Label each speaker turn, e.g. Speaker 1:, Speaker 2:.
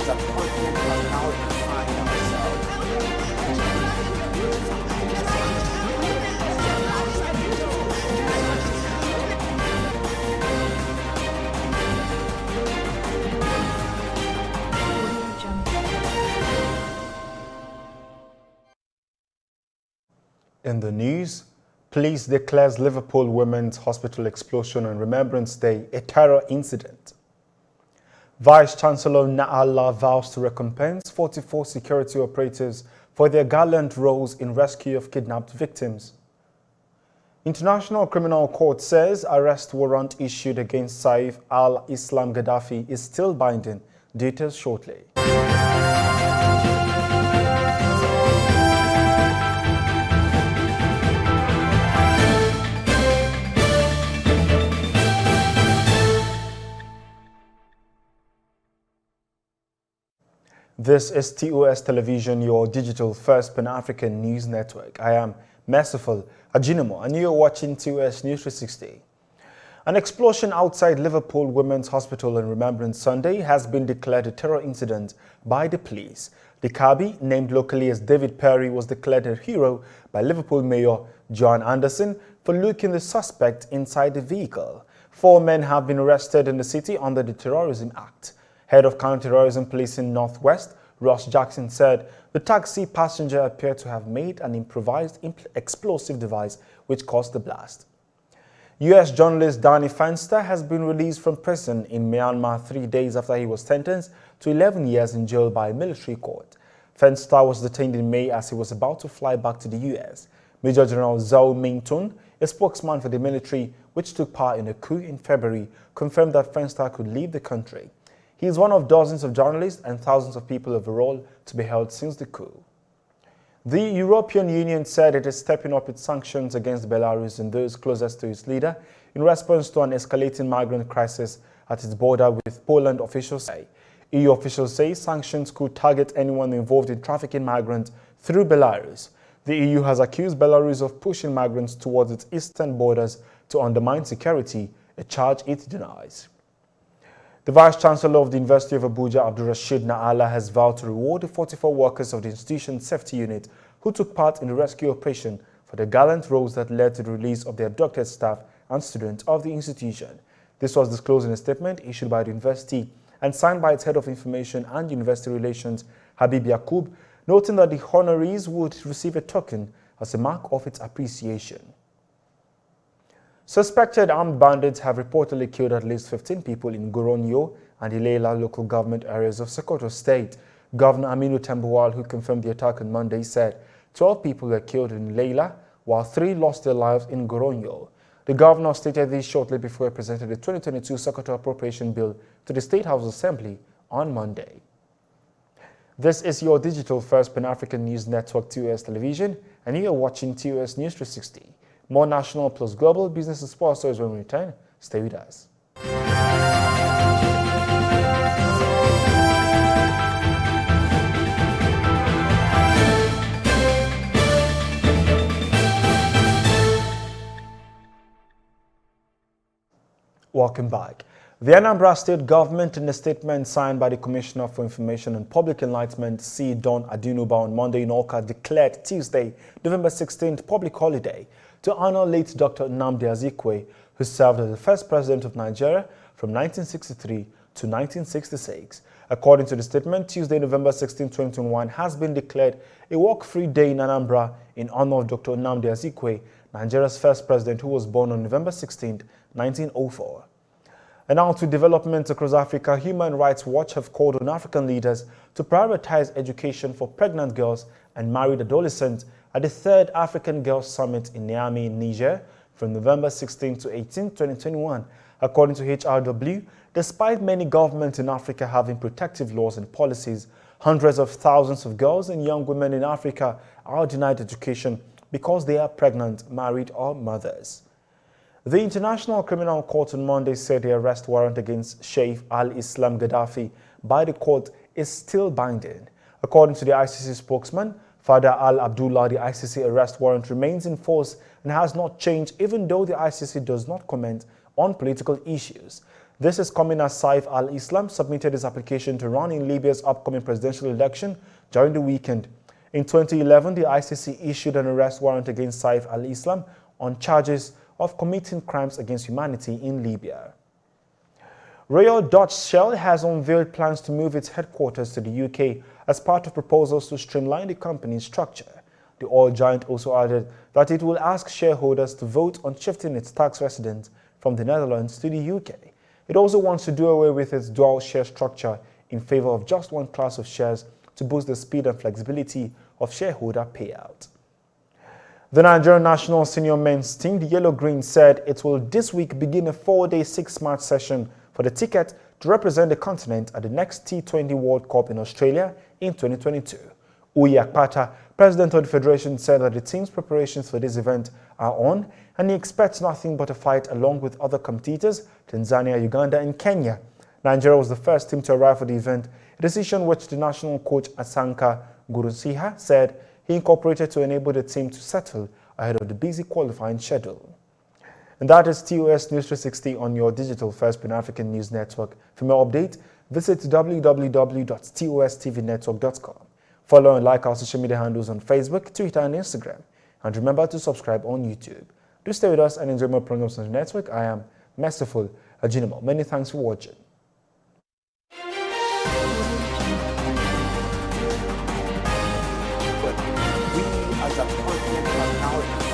Speaker 1: as our continent has now defined
Speaker 2: In the news, police declares Liverpool Women's Hospital explosion on Remembrance Day a terror incident. Vice-Chancellor Na'Allah vows to recompense 44 security operatives for their gallant roles in rescue of kidnapped victims. International Criminal Court says arrest warrant issued against Saif al-Islam Gaddafi is still binding. Details shortly. This is TOS Television, your digital first Pan-African news network. I am Merciful Ajinomo, and you are watching TOS News 360. An explosion outside Liverpool Women's Hospital on Remembrance Sunday has been declared a terror incident by the police. The cabby, named locally as David Perry, was declared a hero by Liverpool Mayor John Anderson for looking the suspect inside the vehicle. 4 men have been arrested in the city under the Terrorism Act. Head of Counter-Terrorism Policing Northwest, Ross Jackson, said the taxi passenger appeared to have made an improvised explosive device which caused the blast. U.S. journalist Danny Fenster has been released from prison in Myanmar 3 days after he was sentenced to 11 years in jail by a military court. Fenster was detained in May as he was about to fly back to the U.S. Major General Zhao Ming-tun, a spokesman for the military which took part in a coup in February, confirmed that Fenster could leave the country. He is one of dozens of journalists and thousands of people overall to be held since the coup. The European Union said it is stepping up its sanctions against Belarus and those closest to its leader in response to an escalating migrant crisis at its border with Poland, officials say. EU officials say sanctions could target anyone involved in trafficking migrants through Belarus. The EU has accused Belarus of pushing migrants towards its eastern borders to undermine security, a charge it denies. The Vice-Chancellor of the University of Abuja, Abdulrasheed Na'Allah, has vowed to reward the 44 workers of the institution's safety unit who took part in the rescue operation for the gallant roles that led to the release of the abducted staff and students of the institution. This was disclosed in a statement issued by the university and signed by its Head of Information and University Relations, Habib Yakub, noting that the honorees would receive a token as a mark of its appreciation. Suspected armed bandits have reportedly killed at least 15 people in Goronyo and Illela local government areas of Sokoto State. Governor Aminu Tambuwal, who confirmed the attack on Monday, said 12 people were killed in Illela, while 3 lost their lives in Goronyo. The governor stated this shortly before he presented the 2022 Sokoto Appropriation Bill to the State House Assembly on Monday. This is your digital first Pan-African news network, TOS Television, and you are watching TOS News 360. More national plus global business and sports stories when we return. Stay with us. Welcome back. The Anambra State government, in a statement signed by the Commissioner for Information and Public Enlightenment, C. Don Adinuba, on Monday in Awka, declared Tuesday, November 16th, public holiday to honor late Dr. Nnamdi Azikiwe, who served as the first president of Nigeria from 1963 to 1966. According to the statement, Tuesday, November 16, 2021, has been declared a work-free day in Anambra in honor of Dr. Nnamdi Azikiwe, Nigeria's first president, who was born on November 16, 1904. And now to developments across Africa. Human Rights Watch have called on African leaders to prioritize education for pregnant girls and married adolescents at the 3rd African Girls Summit in Niamey, Niger, from November 16 to 18, 2021. According to HRW, despite many governments in Africa having protective laws and policies, hundreds of thousands of girls and young women in Africa are denied education because they are pregnant, married, or mothers. The International Criminal Court on Monday said the arrest warrant against Saif al-Islam Gaddafi by the court is still binding. According to the ICC spokesman, Father Al-Abdullah, the ICC arrest warrant remains in force and has not changed, even though the ICC does not comment on political issues. This is coming as Saif al-Islam submitted his application to run in Libya's upcoming presidential election during the weekend. In 2011, the ICC issued an arrest warrant against Saif al-Islam on charges of committing crimes against humanity in Libya. Royal Dutch Shell has unveiled plans to move its headquarters to the UK as part of proposals to streamline the company's structure. The oil giant also added that it will ask shareholders to vote on shifting its tax residence from the Netherlands to the UK. It also wants to do away with its dual share structure in favor of just one class of shares to boost the speed and flexibility of shareholder payout. The Nigerian national senior men's team, the Yellow Green, said it will this week begin a 4-day 6-match session for the ticket to represent the continent at the next T20 World Cup in Australia in 2022. Uyi Akpata, president of the federation, said that the team's preparations for this event are on and he expects nothing but a fight along with other competitors, Tanzania, Uganda and Kenya. Nigeria was the first team to arrive for the event, a decision which the national coach Asanka Gurusiha said he incorporated to enable the team to settle ahead of the busy qualifying schedule. And that is TOS News 360 on your digital first Pan-African news network. For more updates, visit www.tostvnetwork.com. Follow and like our social media handles on Facebook, Twitter and Instagram. And remember to subscribe on YouTube. Do stay with us and enjoy more programs on the network. I am Merciful Ajinamo. Many thanks for watching.
Speaker 1: But we as a continent are now